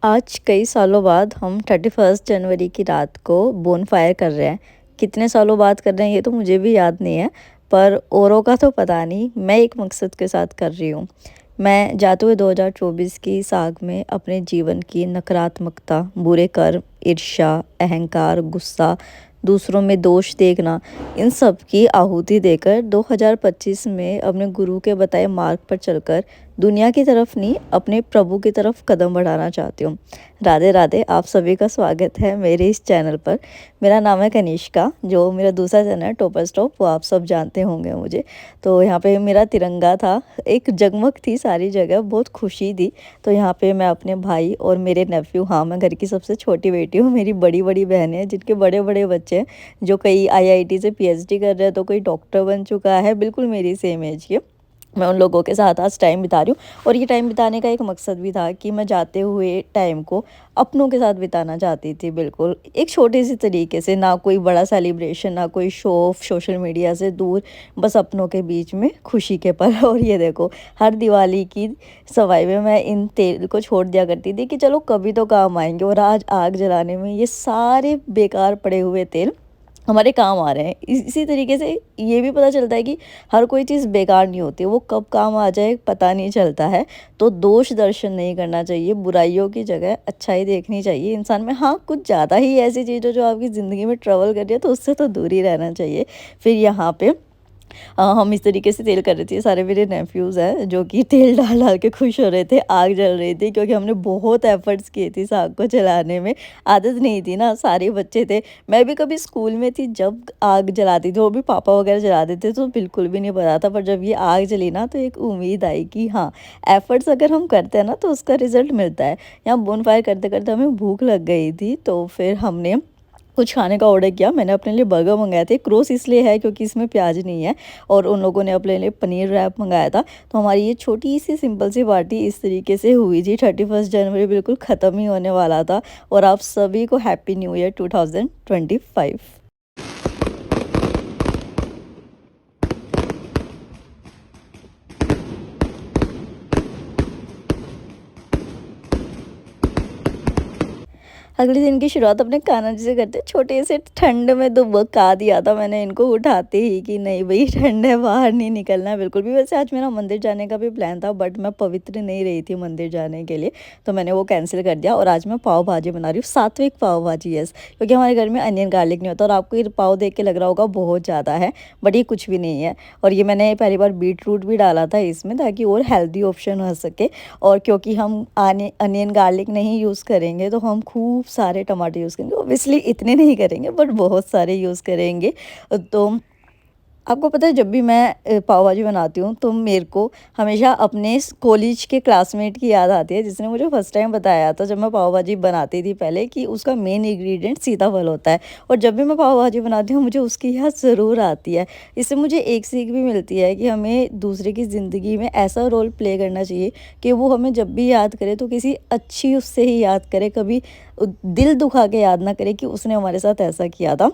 आज कई सालों बाद हम 31 जनवरी की रात को बोनफायर कर रहे हैं। कितने सालों बाद कर रहे हैं ये तो मुझे भी याद नहीं है, पर औरों का तो पता नहीं। मैं एक मकसद के साथ कर रही हूँ। मैं जाते हुए 2024 की साख में अपने जीवन की नकारात्मकता, बुरे कर्म, ईर्ष्या, अहंकार, गुस्सा, दूसरों में दोष देखना, इन सब की आहुति देकर 2025 में अपने गुरु के बताए मार्ग पर चलकर दुनिया की तरफ नहीं, अपने प्रभु की तरफ कदम बढ़ाना चाहती हूँ। राधे राधे, आप सभी का स्वागत है मेरे इस चैनल पर। मेरा नाम है कनिष्का, जो मेरा दूसरा चैनल है टॉपर स्टॉप, वो आप सब जानते होंगे मुझे। तो यहाँ पे मेरा तिरंगा था, एक जगमग थी सारी जगह, बहुत खुशी थी। तो यहाँ पे मैं अपने भाई और मेरे नेफ्यू, हाँ मैं घर की सबसे छोटी बेटी हूँ, मेरी बड़ी बड़ी बहनें हैं जिनके बड़े बड़े बच्चे हैं, जो कई आईआईटी से पीएचडी कर रहे हैं, तो कोई डॉक्टर बन चुका है, बिल्कुल मेरी सेम एज के। मैं उन लोगों के साथ आज टाइम बिता रही हूँ, और ये टाइम बिताने का एक मकसद भी था कि मैं जाते हुए टाइम को अपनों के साथ बिताना चाहती थी, बिल्कुल एक छोटे से तरीके से, ना कोई बड़ा सेलिब्रेशन, ना कोई शो ऑफ, सोशल मीडिया से दूर, बस अपनों के बीच में खुशी के पल। और ये देखो, हर दिवाली की सवाई में मैं इन तेल को छोड़ दिया करती थी कि चलो कभी तो काम आएंगे, और आज आग जलाने में ये सारे बेकार पड़े हुए तेल हमारे काम आ रहे हैं। इसी तरीके से ये भी पता चलता है कि हर कोई चीज़ बेकार नहीं होती, वो कब काम आ जाए पता नहीं चलता है। तो दोष दर्शन नहीं करना चाहिए, बुराइयों की जगह अच्छाई देखनी चाहिए इंसान में। हाँ, कुछ ज़्यादा ही ऐसी चीज़ें जो आपकी ज़िंदगी में ट्रबल कर रही है, तो उससे तो दूर ही रहना चाहिए। फिर यहाँ पे हम इस तरीके से तेल कर रहे थे, सारे मेरे नेफ्यूज़ हैं जो कि तेल डाल डाल के खुश हो रहे थे, आग जल रही थी, क्योंकि हमने बहुत एफर्ट्स किए थे इस आग को जलाने में। आदत नहीं थी ना, सारे बच्चे थे, मैं भी कभी स्कूल में थी जब आग जलाती थी, वो भी पापा वगैरह जला देते तो बिल्कुल भी नहीं पता था। पर जब ये आग जली ना, तो एक उम्मीद आई कि हाँ, एफर्ट्स अगर हम करते हैं ना तो उसका रिजल्ट मिलता है। यहाँ बोनफायर करते करते हमें भूख लग गई थी, तो फिर हमने कुछ खाने का ऑर्डर किया। मैंने अपने लिए बर्गर मंगाए थे, क्रोस इसलिए है क्योंकि इसमें प्याज नहीं है, और उन लोगों ने अपने लिए पनीर रैप मंगाया था। तो हमारी ये छोटी सी सिंपल सी पार्टी इस तरीके से हुई थी। 31 जनवरी बिल्कुल ख़त्म ही होने वाला था, और आप सभी को हैप्पी न्यू ईयर 2025। अगले दिन की शुरुआत अपने कान्हा जी से करते हैं। छोटे से ठंड में तो बका दिया था मैंने इनको उठाते ही कि नहीं भई, ठंड है, बाहर नहीं निकलना है बिल्कुल भी। वैसे आज मेरा मंदिर जाने का भी प्लान था, बट मैं पवित्र नहीं रही थी मंदिर जाने के लिए, तो मैंने वो कैंसिल कर दिया। और आज मैं पाव भाजी बना रही हूँ, सात्विक पाव भाजी, यस, क्योंकि हमारे घर में अनियन गार्लिक नहीं होता। और आपको ये पाव देख के लग रहा होगा बहुत ज़्यादा है, बट ये कुछ भी नहीं है। और ये मैंने पहली बार बीट रूट भी डाला था इसमें, ताकि और हेल्दी ऑप्शन हो सके। और क्योंकि हम अनियन गार्लिक नहीं यूज़ करेंगे, तो हम खूब सारे टमाटर यूज़ करेंगे। ऑब्वियसली इतने नहीं करेंगे, बट बहुत सारे यूज़ करेंगे। तो आपको पता है, जब भी मैं पाव भाजी बनाती हूँ, तो मेरे को हमेशा अपने कॉलेज के क्लासमेट की याद आती है, जिसने मुझे फर्स्ट टाइम बताया था जब मैं पाव भाजी बनाती थी पहले, कि उसका मेन इंग्रेडिएंट सीताफल होता है। और जब भी मैं पाव भाजी बनाती हूँ, मुझे उसकी याद ज़रूर आती है। इससे मुझे एक सीख भी मिलती है कि हमें दूसरे की ज़िंदगी में ऐसा रोल प्ले करना चाहिए कि वो हमें जब भी याद करे तो किसी अच्छी उससे ही याद करे, कभी दिल दुखा के याद ना करे कि उसने हमारे साथ ऐसा किया था।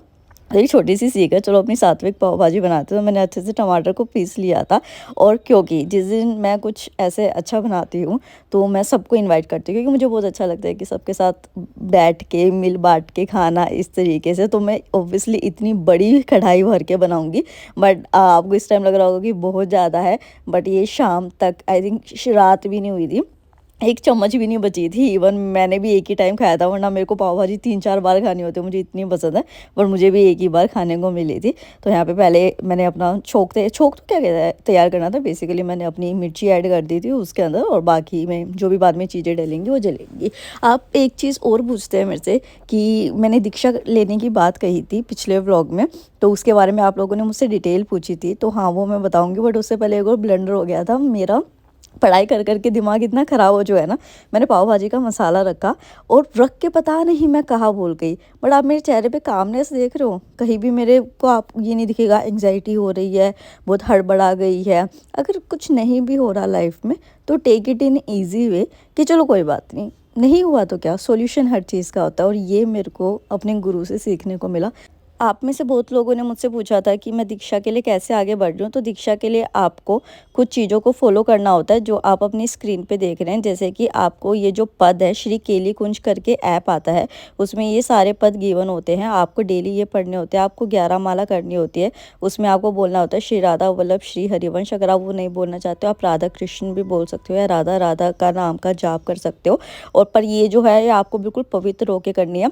एक छोटी सी सीख है। चलो अपनी सात्विक पाव भाजी बनाते, तो मैंने अच्छे से टमाटर को पीस लिया था। और क्योंकि जिस दिन मैं कुछ ऐसे अच्छा बनाती हूँ, तो मैं सबको इनवाइट करती हूँ, क्योंकि मुझे बहुत अच्छा लगता है कि सबके साथ बैठ के मिल बांट के खाना इस तरीके से। तो मैं ऑब्वियसली इतनी बड़ी कढ़ाई भर के बनाऊँगी, बट आपको इस टाइम लग रहा होगा कि बहुत ज़्यादा है, बट ये शाम तक, आई थिंक रात भी नहीं हुई थी, एक चम्मच भी नहीं बची थी। इवन मैंने भी एक ही टाइम खाया था, वरना मेरे को पाव भाजी 3-4 बार खानी होती है, मुझे इतनी पसंद है। पर मुझे भी एक ही बार खाने को मिली थी। तो यहाँ पे पहले मैंने अपना छोंक तो क्या कहता है, तैयार करना था। बेसिकली मैंने अपनी मिर्ची ऐड कर दी थी उसके अंदर, और बाकी में जो भी बाद में चीज़ें डलेंगी वो जलेंगी। आप एक चीज़ और पूछते हैं मेरे से कि मैंने दीक्षा लेने की बात कही थी पिछले व्लॉग में, तो उसके बारे में आप लोगों ने मुझसे डिटेल पूछी थी, तो हाँ वो मैं बताऊँगी। बट उससे पहले एक और ब्लंडर हो गया था मेरा, पढ़ाई कर कर के दिमाग इतना ख़राब हो जो है ना। मैंने पाव भाजी का मसाला रखा, और रख के पता नहीं मैं कहाँ भूल गई। बट आप मेरे चेहरे पे कामनेस देख रहे हो, कहीं भी मेरे को आप ये नहीं दिखेगा एंग्जाइटी हो रही है, बहुत हड़बड़ा गई है। अगर कुछ नहीं भी हो रहा लाइफ में, तो take it in easy way कि चलो कोई बात नहीं, नहीं हुआ तो क्या, सॉल्यूशन हर चीज़ का होता है। और ये मेरे को अपने गुरु से सीखने को मिला। आप में से बहुत लोगों ने मुझसे पूछा था कि मैं दीक्षा के लिए कैसे आगे बढ़ रही हूँ। तो दीक्षा के लिए आपको कुछ चीज़ों को फॉलो करना होता है जो आप अपनी स्क्रीन पे देख रहे हैं। जैसे कि आपको ये जो पद है, श्री केली कुंज करके ऐप आता है, उसमें ये सारे पद गिवन होते हैं। आपको डेली ये पढ़ने होते हैं, आपको 11 माला करनी होती है। उसमें आपको बोलना होता है श्री राधा वल्लभ श्री हरिवंश। अगर आप वो नहीं बोलना चाहते हो, आप राधा कृष्ण भी बोल सकते हो या राधा राधा का नाम का जाप कर सकते हो। और पर ये जो है, ये आपको बिल्कुल पवित्र होके करनी है।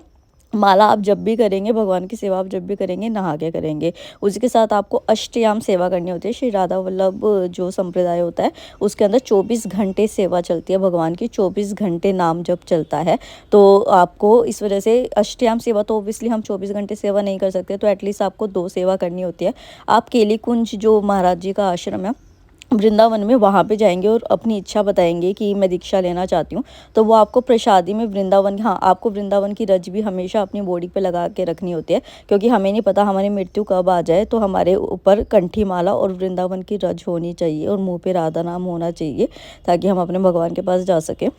माला आप जब भी करेंगे, भगवान की सेवा आप जब भी करेंगे, नहा के करेंगे। उसी के साथ आपको अष्टयाम सेवा करनी होती है। श्री राधा वल्लभ जो संप्रदाय होता है, उसके अंदर 24 घंटे सेवा चलती है भगवान की, 24 घंटे नाम जब चलता है। तो आपको इस वजह से अष्टयाम सेवा तो ओबियसली हम 24 घंटे सेवा नहीं कर सकते, तो एटलीस्ट आपको 2 सेवा करनी होती है। आप केली कुंज जो महाराज जी का आश्रम है वृंदावन में, वहाँ पे जाएंगे और अपनी इच्छा बताएंगे कि मैं दीक्षा लेना चाहती हूँ। तो वो आपको प्रसादी में वृंदावन, हाँ, आपको वृंदावन की रज भी हमेशा अपनी बॉडी पे लगा के रखनी होती है, क्योंकि हमें नहीं पता हमारी मृत्यु कब आ जाए। तो हमारे ऊपर कंठी माला और वृंदावन की रज होनी चाहिए और मुँह पे राधा नाम होना चाहिए, ताकि हम अपने भगवान के पास जा सकें।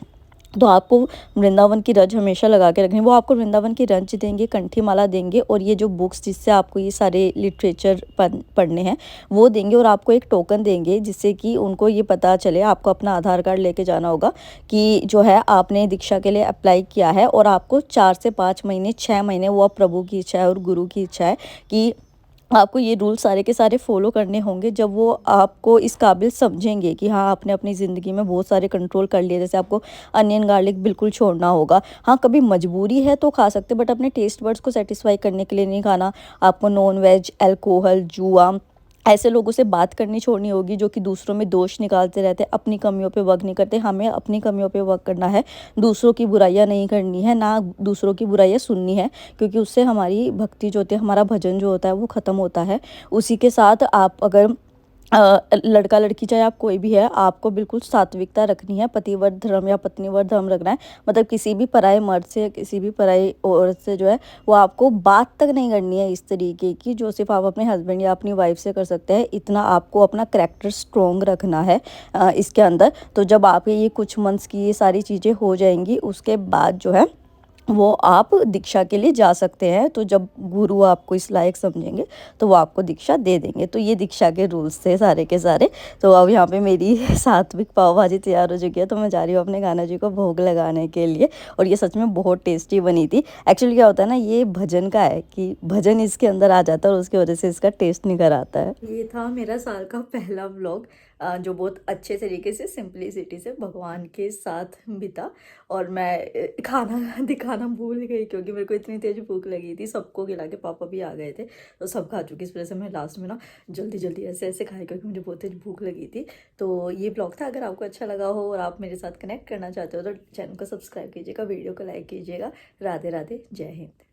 तो आपको वृंदावन की रज हमेशा लगा के रखनी। वो आपको वृंदावन की रज देंगे, कंठी माला देंगे, और ये जो बुक्स जिससे आपको ये सारे लिटरेचर पढ़ने हैं वो देंगे, और आपको एक टोकन देंगे जिससे कि उनको ये पता चले। आपको अपना आधार कार्ड लेके जाना होगा कि जो है आपने दीक्षा के लिए अप्लाई किया है, और आपको 4 से 5 महीने, 6 महीने, वो आप प्रभु की इच्छा है और गुरु की इच्छा है कि आपको ये रूल सारे के सारे फॉलो करने होंगे। जब वो आपको इस काबिल समझेंगे कि हाँ, आपने अपनी ज़िंदगी में बहुत सारे कंट्रोल कर लिए, जैसे आपको अनियन गार्लिक बिल्कुल छोड़ना होगा। हाँ, कभी मजबूरी है तो खा सकते, बट अपने टेस्ट बड्स को सेटिस्फाई करने के लिए नहीं खाना। आपको नॉन वेज, अल्कोहल, जुआ, ऐसे लोगों से बात करनी छोड़नी होगी जो कि दूसरों में दोष निकालते रहते हैं, अपनी कमियों पे वर्क नहीं करते। हमें अपनी कमियों पे वर्क करना है, दूसरों की बुराइयां नहीं करनी है, ना दूसरों की बुराइयां सुननी है, क्योंकि उससे हमारी भक्ति जो होती है, हमारा भजन जो होता है, वो ख़त्म होता है। उसी के साथ आप अगर लड़का लड़की चाहे आप कोई भी है, आपको बिल्कुल सात्विकता रखनी है। पतिव्रत धर्म या पत्नीव्रत धर्म रखना है। मतलब किसी भी पराये मर्द से, किसी भी पराई औरत से जो है, वो आपको बात तक नहीं करनी है इस तरीके की जो सिर्फ आप अपने हस्बैंड या अपनी वाइफ से कर सकते हैं। इतना आपको अपना करैक्टर स्ट्रॉन्ग रखना है इसके अंदर। तो जब आपके ये कुछ मंथ्स की ये सारी चीज़ें हो जाएंगी, उसके बाद जो है वो आप दीक्षा के लिए जा सकते हैं। तो जब गुरु आपको इस लायक समझेंगे तो वो आपको दीक्षा दे देंगे। तो ये दीक्षा के रूल्स थे सारे के सारे। तो अब यहाँ पे मेरी सात्विक पाव भाजी तैयार हो चुकी है, तो मैं जा रही हूँ अपने गाना जी को भोग लगाने के लिए। और ये सच में बहुत टेस्टी बनी थी। एक्चुअली क्या होता है ना, ये भजन का है कि भजन इसके अंदर आ जाता है और उसकी वजह से इसका टेस्ट निकल आता है। ये था मेरा साल का पहला व्लॉग, जो बहुत अच्छे तरीके से, सिंपलिसिटी से भगवान के साथ बीता। और मैं खाना दिखाना भूल गई, क्योंकि मेरे को इतनी तेज भूख लगी थी। सबको खिला के पापा भी आ गए थे, तो सब खा चुकी। इस वजह से मैं लास्ट में ना जल्दी जल्दी ऐसे ऐसे खाई, क्योंकि मुझे बहुत तेज भूख लगी थी। तो ये ब्लॉग था। अगर आपको अच्छा लगा हो और आप मेरे साथ कनेक्ट करना चाहते हो तो चैनल को सब्सक्राइब कीजिएगा, वीडियो को लाइक कीजिएगा। राधे राधे, जय हिंद।